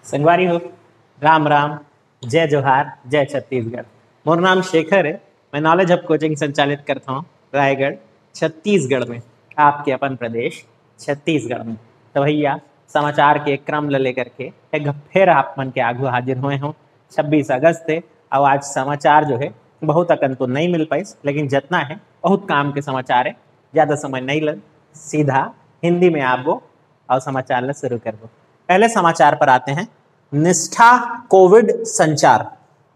संगवारी हो, राम राम, जय जोहार, जय छत्तीसगढ़। मोर नाम शेखर है। मैं नॉलेज हब कोचिंग संचालित करता हूँ रायगढ़ छत्तीसगढ़ में, आपके अपन प्रदेश छत्तीसगढ़ में। तो भैया समाचार के क्रम ल लेकर के एक फिर आप मन के आगू हाजिर हुए हों। 26 अगस्त है और आज समाचार जो है बहुत अकन तो नहीं मिल पाई, लेकिन जितना है बहुत काम के समाचार है। ज़्यादा समय नहीं लग, सीधा हिंदी में आपको और समाचार शुरू कर दो। पहले समाचार पर आते हैं। निष्ठा कोविड संचार।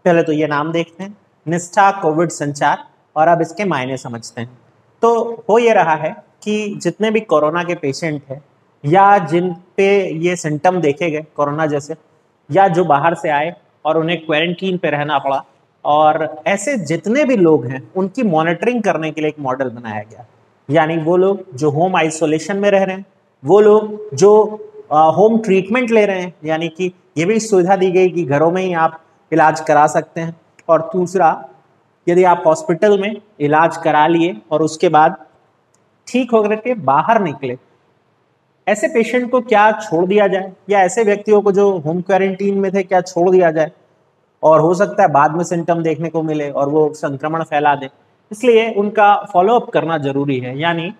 पहले तो ये नाम देखते हैं, निष्ठा कोविड संचार, और अब इसके मायने समझते हैं। तो हो ये रहा है कि जितने भी कोरोना के पेशेंट हैं या जिन पे ये सिम्टम देखे गए कोरोना जैसे, या जो बाहर से आए और उन्हें क्वारंटीन पे रहना पड़ा, और ऐसे जितने भी लोग हैं उनकी मॉनिटरिंग करने के लिए एक मॉडल बनाया गया। यानी वो लोग जो होम आइसोलेशन में रह रहे हैं, वो लोग जो होम ट्रीटमेंट ले रहे हैं, यानी कि ये भी सुविधा दी गई कि घरों में ही आप इलाज करा सकते हैं। और दूसरा, यदि आप हॉस्पिटल में इलाज करा लिए और उसके बाद ठीक होकर के बाहर निकले, ऐसे पेशेंट को क्या छोड़ दिया जाए, या ऐसे व्यक्तियों को जो होम क्वारंटीन में थे क्या छोड़ दिया जाए, और हो सकता है बाद में सिम्टम देखने को मिले और वो संक्रमण फैला दे। इसलिए उनका फॉलोअप करना जरूरी है। यानी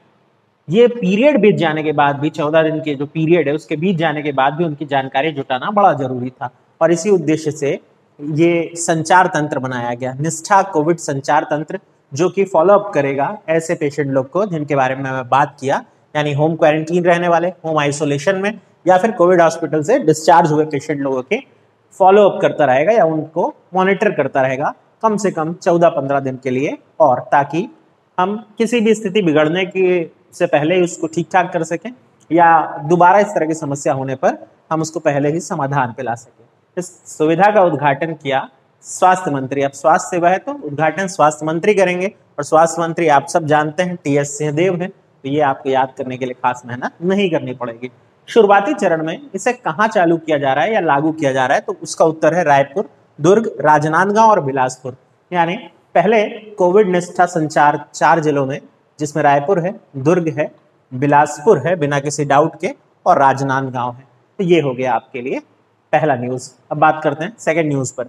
ये पीरियड बीत जाने के बाद भी, 14 दिन के जो पीरियड है उसके बीत जाने के बाद भी उनकी जानकारी जुटाना बड़ा जरूरी था। और इसी उद्देश्य से ये संचार तंत्र बनाया गया, निष्ठा कोविड संचार तंत्र, जो कि फॉलोअप करेगा ऐसे पेशेंट लोग को जिनके बारे में मैं बात किया, यानी होम क्वारंटीन रहने वाले, होम आइसोलेशन में, या फिर कोविड हॉस्पिटल से डिस्चार्ज हुए पेशेंट लोगों के फॉलोअप करता रहेगा या उनको मॉनिटर करता रहेगा कम से कम 14-15 दिन के लिए, और ताकि हम किसी भी स्थिति बिगड़ने की से पहले ही उसको ठीक ठाक कर सकें, या दोबारा इस तरह की समस्या होने पर हम उसको पहले ही समाधान पे ला सकें। इस सुविधा का उद्घाटन किया स्वास्थ्य मंत्री। अब स्वास्थ्य सेवा है तो उद्घाटन स्वास्थ्य मंत्री करेंगे, और स्वास्थ्य मंत्री आप सब जानते हैं टीएस सिंहदेव है, तो ये आपको याद करने के लिए खास मेहनत नहीं करनी पड़ेगी। शुरुआती चरण में इसे कहाँ चालू किया जा रहा है या लागू किया जा रहा है, तो उसका उत्तर है रायपुर, दुर्ग, राजनांदगांव और बिलासपुर। यानी पहले कोविड निष्ठा संचार 4 जिलों में, जिसमें रायपुर है, दुर्ग है, बिलासपुर है बिना किसी डाउट के, और राजनांदगांव है। तो ये हो गया आपके लिए पहला न्यूज। अब बात करते हैं सेकंड न्यूज पर।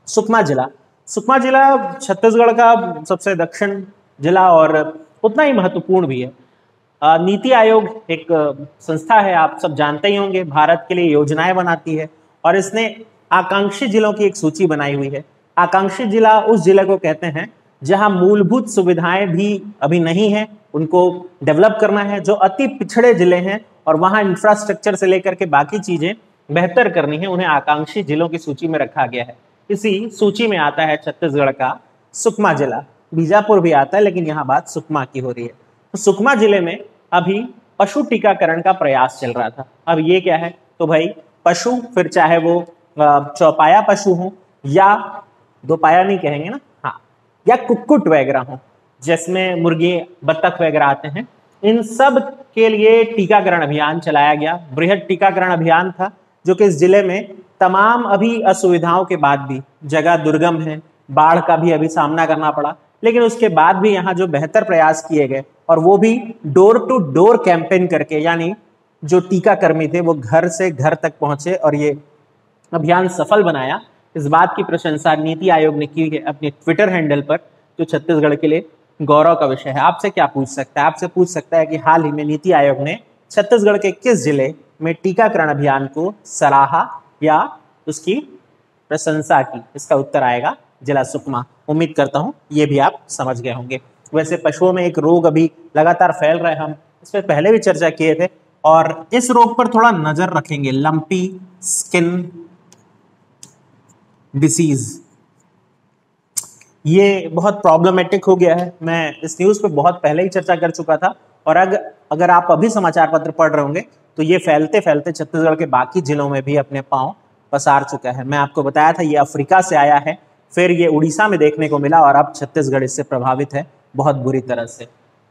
सुकमा जिला। सुकमा जिला छत्तीसगढ़ का सबसे दक्षिण जिला और उतना ही महत्वपूर्ण भी है। नीति आयोग एक संस्था है, आप सब जानते ही होंगे, भारत के लिए योजनाएं बनाती है, और इसने आकांक्षी जिलों की एक सूची बनाई हुई है। आकांक्षी जिला उस जिले को कहते हैं जहां मूलभूत सुविधाएं भी अभी नहीं है, उनको डेवलप करना है। जो अति पिछड़े जिले हैं और वहां इंफ्रास्ट्रक्चर से लेकर के बाकी चीजें बेहतर करनी है, उन्हें आकांक्षी जिलों की सूची में रखा गया है। इसी सूची में आता है छत्तीसगढ़ का सुकमा जिला। बीजापुर भी आता है, लेकिन यहाँ बात सुकमा की हो रही है। तो सुकमा जिले में अभी पशु टीकाकरण का प्रयास चल रहा था। अब ये क्या है, तो भाई पशु, फिर चाहे वो चौपाया पशु हो या दो पाया नहीं कहेंगे ना, हाँ, या कुक्कुट वगैरह हो, जिसमें मुर्गी बत्तख वगैरह आते हैं, इन सब के लिए टीकाकरण अभियान चलाया गया। बृहद टीकाकरण अभियान था, जो कि इस जिले में तमाम अभी असुविधाओं के बाद भी, जगह दुर्गम है, बाढ़ का भी अभी सामना करना पड़ा, लेकिन उसके बाद भी यहाँ जो बेहतर प्रयास किए गए, और वो भी डोर टू डोर कैंपेन करके, यानी जो टीकाकर्मी थे वो घर से घर तक पहुंचे और ये अभियान सफल बनाया। इस बात की प्रशंसा नीति आयोग ने की है अपने ट्विटर हैंडल पर, जो छत्तीसगढ़ के लिए गौरव का विषय है। आपसे क्या पूछ सकता है, आपसे पूछ सकता है कि हाल ही में नीति आयोग ने छत्तीसगढ़ के किस जिले में टीकाकरण अभियान को सराहा या उसकी प्रशंसा की। इसका उत्तर आएगा जिला सुकमा। उम्मीद करता हूं ये भी आप समझ गए होंगे। वैसे पशुओं में एक रोग अभी लगातार फैल रहा है, हम इस पर पहले भी चर्चा किए थे, और इस रोग पर थोड़ा नजर रखेंगे, लंपी स्किन डिसीज। ये बहुत प्रॉब्लमेटिक हो गया है। मैं इस न्यूज पे बहुत पहले ही चर्चा कर चुका था, और अगर आप अभी समाचार पत्र पढ़ रहे होंगे तो ये फैलते फैलते छत्तीसगढ़ के बाकी जिलों में भी अपने पांव पसार चुका है। मैं आपको बताया था ये अफ्रीका से आया है, फिर ये उड़ीसा में देखने को मिला, और अब छत्तीसगढ़ इससे प्रभावित है बहुत बुरी तरह से।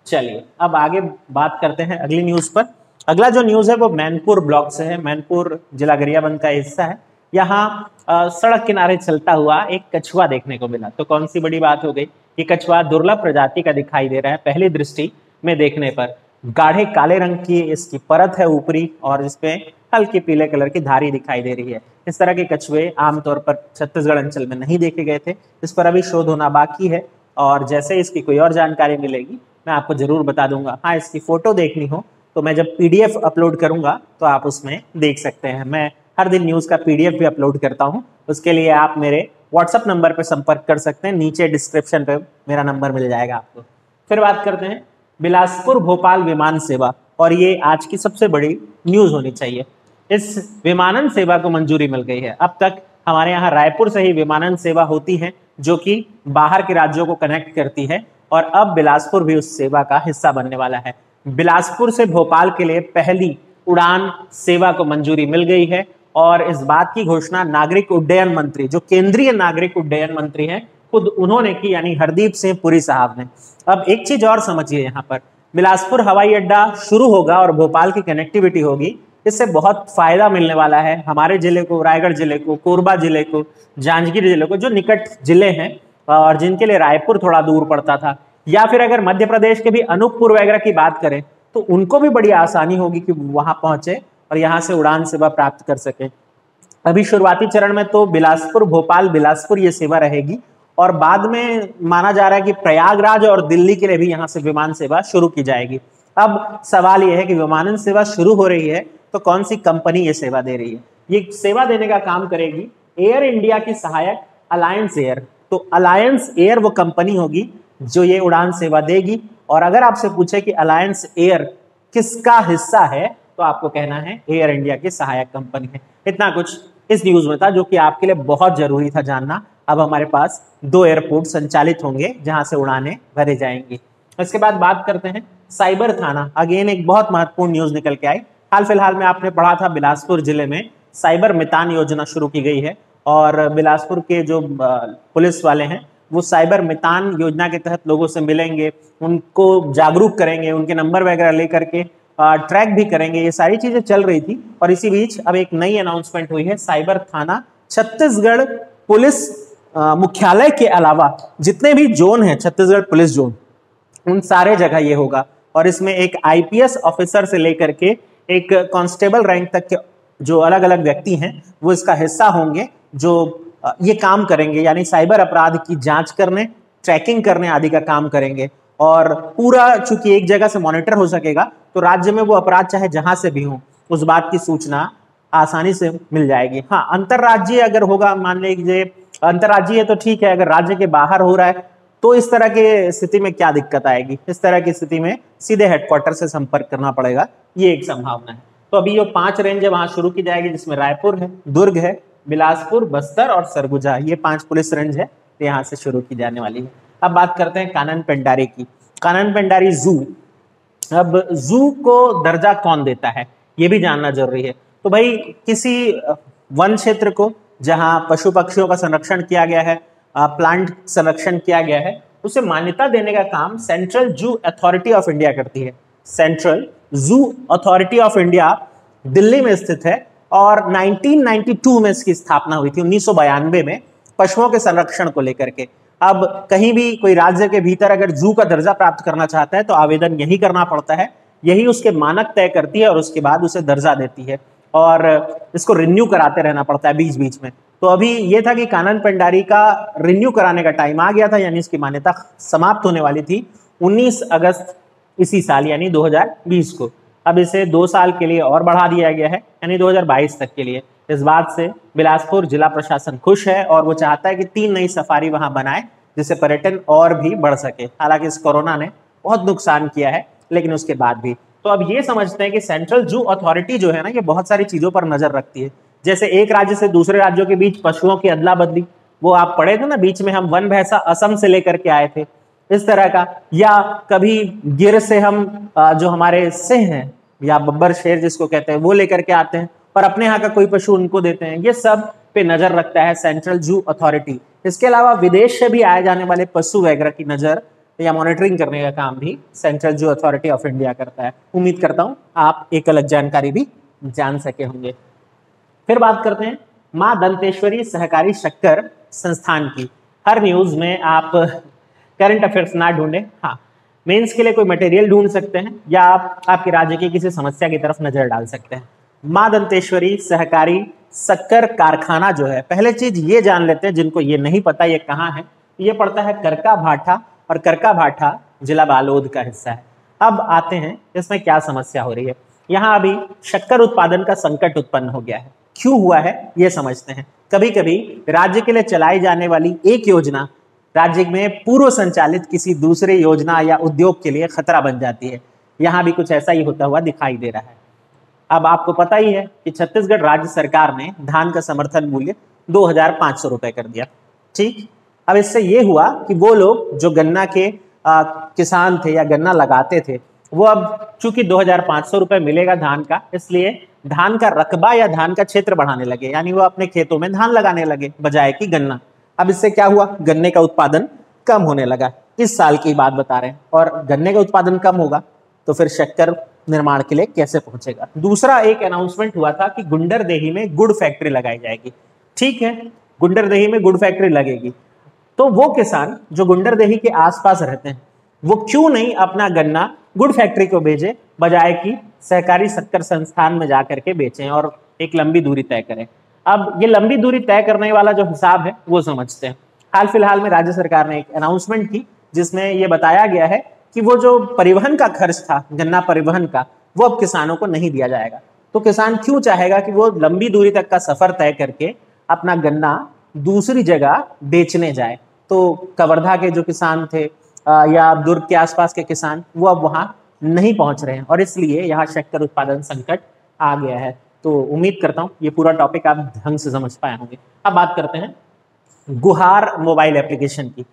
चलिए अब आगे बात करते हैं अगली न्यूज पर। अगला जो न्यूज है वो मैनपुर ब्लॉक से है। मैनपुर जिला गरियाबंद का हिस्सा है। यहाँ सड़क किनारे चलता हुआ एक कछुआ देखने को मिला। तो कौन सी बड़ी बात हो गई, ये कछुआ दुर्लभ प्रजाति का दिखाई दे रहा है पहली दृष्टि में देखने पर। गाढ़े काले रंग की इसकी परत है ऊपरी, और जिसपे हल्की पीले कलर की धारी दिखाई दे रही है। इस तरह के कछुए आमतौर पर छत्तीसगढ़ अंचल में नहीं देखे गए थे। इस पर अभी शोध होना बाकी है, और जैसे इसकी कोई और जानकारी मिलेगी मैं आपको जरूर बता दूंगा। हाँ, इसकी फोटो देखनी हो तो मैं जब पीडीएफ अपलोड करूंगा तो आप उसमें देख सकते हैं। मैं हर दिन न्यूज़ का पीडीएफ भी अपलोड करता हूं, उसके लिए आप मेरे व्हाट्सएप नंबर पर संपर्क कर सकते हैं, नीचे डिस्क्रिप्शन पे मेरा नंबर मिल जाएगा आपको। फिर बात करते हैं बिलासपुर भोपाल विमान सेवा, और ये आज की सबसे बड़ी न्यूज़ होनी चाहिए। इस विमानन सेवा को मंजूरी मिल गई है। अब तक हमारे यहाँ रायपुर से ही विमानन सेवा होती है जो कि बाहर के राज्यों को कनेक्ट करती है, और अब बिलासपुर भी उस सेवा का हिस्सा बनने वाला है। बिलासपुर से भोपाल के लिए पहली उड़ान सेवा को मंजूरी मिल गई है, और इस बात की घोषणा नागरिक उड्डयन मंत्री, जो केंद्रीय नागरिक उड्डयन मंत्री हैं, खुद उन्होंने की, यानी हरदीप सिंह पुरी साहब ने। अब एक चीज और समझिए, यहाँ पर बिलासपुर हवाई अड्डा शुरू होगा और भोपाल की कनेक्टिविटी होगी। इससे बहुत फायदा मिलने वाला है हमारे जिले को, रायगढ़ जिले को, कोरबा जिले को, जांजगीर जिले को, जो निकट जिले हैं और जिनके लिए रायपुर थोड़ा दूर पड़ता था। या फिर अगर मध्य प्रदेश के भी अनूपपुर वगैरह की बात करें तो उनको भी बड़ी आसानी होगी कि वहां पहुंचे और यहाँ से उड़ान सेवा प्राप्त कर सके। अभी शुरुआती चरण में तो बिलासपुर भोपाल बिलासपुर ये सेवा रहेगी, और बाद में माना जा रहा है कि प्रयागराज और दिल्ली के लिए भी यहाँ से विमान सेवा शुरू की जाएगी। अब सवाल यह है कि विमानन सेवा शुरू हो रही है तो कौन सी कंपनी ये सेवा दे रही है? ये सेवा देने का काम करेगी एयर इंडिया की सहायक अलायंस एयर। तो अलायंस एयर वो कंपनी होगी जो ये उड़ान सेवा देगी। और अगर आपसे पूछे कि अलायंस एयर किसका हिस्सा है तो आपको कहना है एयर इंडिया की सहायक कंपनी है। इतना कुछ इस न्यूज में था जो कि आपके लिए बहुत जरूरी था जानना। अब हमारे पास 2 एयरपोर्ट संचालित होंगे जहां से उड़ानें भरे जाएंगी। इसके बाद बात करते हैं साइबर थाना। अगेन एक बहुत महत्वपूर्ण न्यूज निकल के आई। हाल फिलहाल में आपने पढ़ा था बिलासपुर जिले में साइबर मितान योजना शुरू की गई है, और बिलासपुर के जो पुलिस वाले हैं वो साइबर मितान योजना के तहत लोगों से मिलेंगे, उनको जागरूक करेंगे, उनके नंबर वगैरह लेकर के ट्रैक भी करेंगे। ये सारी चीजें चल रही थी, और इसी बीच अब एक नई अनाउंसमेंट हुई है। साइबर थाना छत्तीसगढ़ पुलिस मुख्यालय के अलावा जितने भी जोन हैं छत्तीसगढ़ पुलिस जोन, उन सारे जगह ये होगा। और इसमें एक आईपीएस ऑफिसर से लेकर के एक कांस्टेबल रैंक तक के जो अलग अलग व्यक्ति हैं वो इसका हिस्सा होंगे, जो ये काम करेंगे, यानी साइबर अपराध की जांच करने, ट्रैकिंग करने आदि का काम करेंगे। और पूरा चूंकि एक जगह से मॉनिटर हो सकेगा तो राज्य में वो अपराध चाहे जहां से भी हो उस बात की सूचना आसानी से मिल जाएगी। हाँ, अंतरराज्यीय अगर होगा, मान लीजिए अंतरराज्यीय तो ठीक है, अगर राज्य के बाहर हो रहा है तो इस तरह की स्थिति में क्या दिक्कत आएगी? इस तरह की स्थिति में सीधे हेडक्वार्टर से संपर्क करना पड़ेगा, ये एक संभावना है। तो अभी जो 5 रेंज है वहां शुरू की जाएगी, जिसमें रायपुर है, दुर्ग है, बिलासपुर, बस्तर और सरगुजा, ये 5 पुलिस रेंज है, यहाँ से शुरू की जाने वाली है। अब बात करते हैं कानन पेंडारी की। कानन पेंडारी जू, अब जू को दर्जा कौन देता है ये भी जानना जरूरी है। तो भाई किसी वन क्षेत्र को जहां पशु पक्षियों का संरक्षण किया गया है, प्लांट संरक्षण किया गया है, उसे मान्यता देने का काम central zoo authority of India करती है। Central zoo authority of India Delhi में स्थित है, और 1992 में इसकी स्थापना हुई थी, 1992 में, पशुओं के संरक्षण को लेकर के। अब कहीं भी कोई राज्य के भीतर अगर जू का दर्जा प्राप्त करना चाहता है तो आवेदन यही करना पड़ता है, यही उसके मानक तय करती है और उसके बाद उसे दर्जा देती है, और इसको रिन्यू कराते रहना पड़ता है बीच बीच में। तो अभी ये था कि कानन पेंडारी का रिन्यू कराने का टाइम आ गया था, यानी इसकी मान्यता समाप्त होने वाली थी 19 अगस्त इसी साल, यानी 2020 को। अब इसे 2 साल के लिए और बढ़ा दिया गया है, यानी 2022 तक के लिए। इस बात से बिलासपुर जिला प्रशासन खुश है, और वो चाहता है कि 3 नई सफारी वहां बनाए जिससे पर्यटन और भी बढ़ सके। हालांकि इस कोरोना ने बहुत नुकसान किया है, लेकिन उसके बाद भी। तो अब ये समझते हैं कि सेंट्रल जू अथॉरिटी जो है ना, ये बहुत सारी चीजों पर नजर रखती है। जैसे एक राज्य से दूसरे राज्यों के बीच पशुओं की अदला बदली, वो आप पढ़े थे ना, बीच में हम वन भैंसा असम से लेकर के आए थे, इस तरह का। या कभी गिर से हम जो हमारे सिंह हैं या बब्बर शेर जिसको कहते हैं वो लेकर के आते हैं, और अपने यहाँ का कोई पशु उनको देते हैं। ये सब पे नजर रखता है सेंट्रल जू अथॉरिटी। इसके अलावा विदेश से भी आए जाने वाले पशु वगैरह की नजर या मॉनिटरिंग करने का काम भी central zoo authority of India करता है। उम्मीद करता हूं आप एक अलग जानकारी भी जान सके होंगे। फिर बात करते हैं मां दंतेश्वरी सहकारी शक्कर संस्थान की। हर न्यूज में आप करंट अफेयर्स ना ढूंढे। हाँ, मेंस के लिए कोई मटेरियल ढूंढ सकते हैं या आप आपके राज्य की किसी समस्या की तरफ नजर डाल सकते हैं। मां दंतेश्वरी सहकारी शक्कर कारखाना जो है, पहले चीज ये जान लेते हैं जिनको ये नहीं पता ये कहाँ है, ये पड़ता है करका भाठा, और करका भाठा जिला बालोद का हिस्सा है। अब आते हैं इसमें क्या समस्या हो रही है। यहाँ अभी शक्कर उत्पादन का संकट उत्पन्न हो गया है। क्यों हुआ है ये समझते हैं। कभी कभी राज्य के लिए चलाई जाने वाली एक योजना राज्य में पूर्व संचालित किसी दूसरे योजना या उद्योग के लिए खतरा बन जाती है। यहाँ भी कुछ ऐसा ही होता हुआ दिखाई दे रहा है। अब आपको पता ही है कि छत्तीसगढ़ राज्य सरकार ने धान का समर्थन मूल्य 2,500 रुपए कर दिया। ठीक, अब इससे ये हुआ कि वो लोग जो गन्ना के किसान थे या गन्ना लगाते थे, वो अब चूंकि 2,500 रुपए मिलेगा धान का, इसलिए धान का रकबा या धान का क्षेत्र बढ़ाने लगे, यानी वो अपने खेतों में धान लगाने लगे बजाय कि गन्ना। अब इससे क्या हुआ, गन्ने का उत्पादन कम होने लगा। इस साल की बात बता रहे हैं, और गन्ने का उत्पादन कम होगा तो फिर शक्कर निर्माण के लिए कैसे पहुंचेगा। दूसरा एक अनाउंसमेंट हुआ था कि गुंडरदेही में गुड़ फैक्ट्री लगाई जाएगी। ठीक है, गुंडरदेही में गुड़ फैक्ट्री लगेगी, तो वो किसान जो गुंडरदेही के आसपास रहते हैं वो क्यों नहीं अपना गन्ना गुड़ फैक्ट्री को भेजे, बजाय कि सहकारी शक्कर संस्थान में जाकर के बेचें और एक लंबी दूरी तय करें। अब ये लंबी दूरी तय करने वाला जो हिसाब है वो समझते हैं। हाल फिलहाल में राज्य सरकार ने एक अनाउंसमेंट की जिसमें ये बताया गया है कि वो जो परिवहन का खर्च था गन्ना परिवहन का, वो अब किसानों को नहीं दिया जाएगा। तो किसान क्यों चाहेगा कि वो लंबी दूरी तक का सफर तय करके अपना गन्ना दूसरी जगह बेचने जाए। तो कवर्धा के जो किसान थे या दुर्ग के आसपास के किसान, वो अब वहां नहीं पहुंच रहे हैं, और इसलिए यहाँ शक्कर उत्पादन संकट आ गया है। तो उम्मीद करता हूँ ये पूरा टॉपिक आप ढंग से समझ पाए होंगे। अब बात करते हैं गुहार मोबाइल एप्लीकेशन की।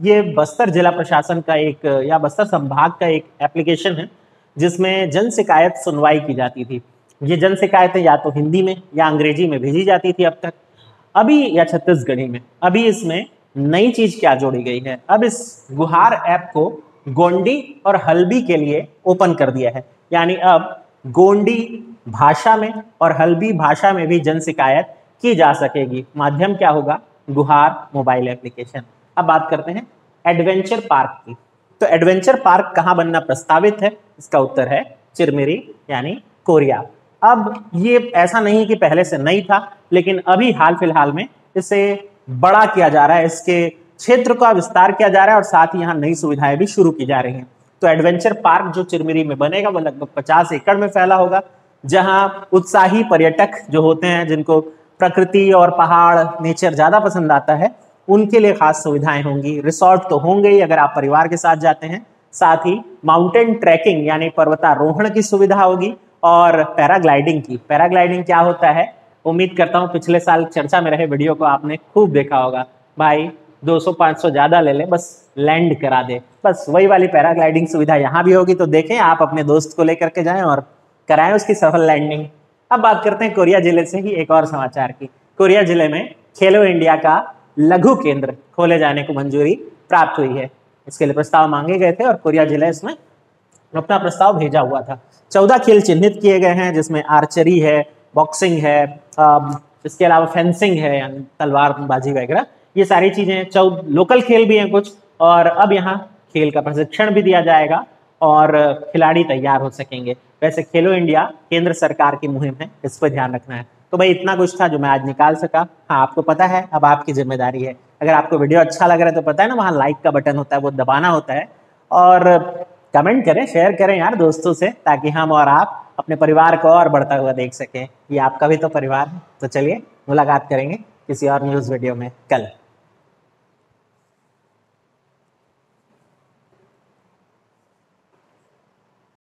ये बस्तर जिला प्रशासन का एक या बस्तर संभाग का एक एप्लीकेशन है जिसमें जन शिकायत सुनवाई की जाती थी। ये जन शिकायतें या तो हिंदी में या अंग्रेजी में भेजी जाती थी अब तक, अभी या छत्तीसगढ़ी में। अभी इसमें नई चीज क्या जोड़ी गई है, अब इस गुहार ऐप को गोंडी और हल्बी के लिए ओपन कर दिया है। यानी अब गोंडी भाषा में और हल्बी भाषा में भी जन शिकायत की जा सकेगी। माध्यम क्या होगा, गुहार मोबाइल एप्लीकेशन। अब बात करते हैं एडवेंचर पार्क की। तो एडवेंचर पार्क कहाँ बनना प्रस्तावित है, इसका उत्तर है चिरमिरी यानी कोरिया। अब ये ऐसा नहीं कि पहले से नहीं था, लेकिन अभी हाल फिलहाल में इसे बड़ा किया जा रहा है, इसके क्षेत्र का विस्तार किया जा रहा है और साथ ही यहाँ नई सुविधाएं भी शुरू की जा रही हैं। तो एडवेंचर पार्क जो चिरमिरी में बनेगा वो लगभग 50 एकड़ में फैला होगा, जहां उत्साही पर्यटक जो होते हैं, जिनको प्रकृति और पहाड़ नेचर ज्यादा पसंद आता है, उनके लिए खास सुविधाएं होंगी। रिसोर्ट तो होंगे ही अगर आप परिवार के साथ जाते हैं, साथ ही माउंटेन ट्रैकिंग यानी पर्वतारोहण की सुविधा होगी, और पैराग्लाइडिंग की। पैराग्लाइडिंग क्या होता है, उम्मीद करता हूँ पिछले साल चर्चा में रहे वीडियो को आपने खूब देखा होगा। भाई 200-500 ज्यादा ले ले, बस लैंड करा दे, बस वही वाली पैराग्लाइडिंग सुविधा यहाँ भी होगी। तो देखें, आप अपने दोस्त को लेकर के जाएं और कराएं उसकी सफल लैंडिंग। अब बात करते हैं कोरिया जिले से ही एक और समाचार की। कोरिया जिले में खेलो इंडिया का लघु केंद्र खोले जाने को मंजूरी प्राप्त हुई है। इसके लिए प्रस्ताव मांगे गए थे और कोरिया जिला इसमें अपना प्रस्ताव भेजा हुआ था। 14 खेल चिन्हित किए गए हैं, जिसमें आर्चरी है, बॉक्सिंग है, इसके अलावा फेंसिंग है यानी तलवारबाजी वगैरह, ये सारी चीजें। लोकल खेल भी हैं कुछ, और अब यहाँ खेल का प्रशिक्षण भी दिया जाएगा और खिलाड़ी तैयार हो सकेंगे। वैसे खेलो इंडिया केंद्र सरकार की मुहिम है, इस पर ध्यान रखना है। तो भाई इतना कुछ था जो मैं आज निकाल सका। हाँ, आपको पता है, अब आपकी जिम्मेदारी है। अगर आपको वीडियो अच्छा लग रहा है तो पता है ना, वहाँ लाइक का बटन होता है, वो दबाना होता है, और कमेंट करें, शेयर करें यार दोस्तों से, ताकि हम और आप अपने परिवार को और बढ़ता हुआ देख सकें। ये आपका भी तो परिवार है। तो चलिए मुलाकात करेंगे किसी और न्यूज़ वीडियो में कल।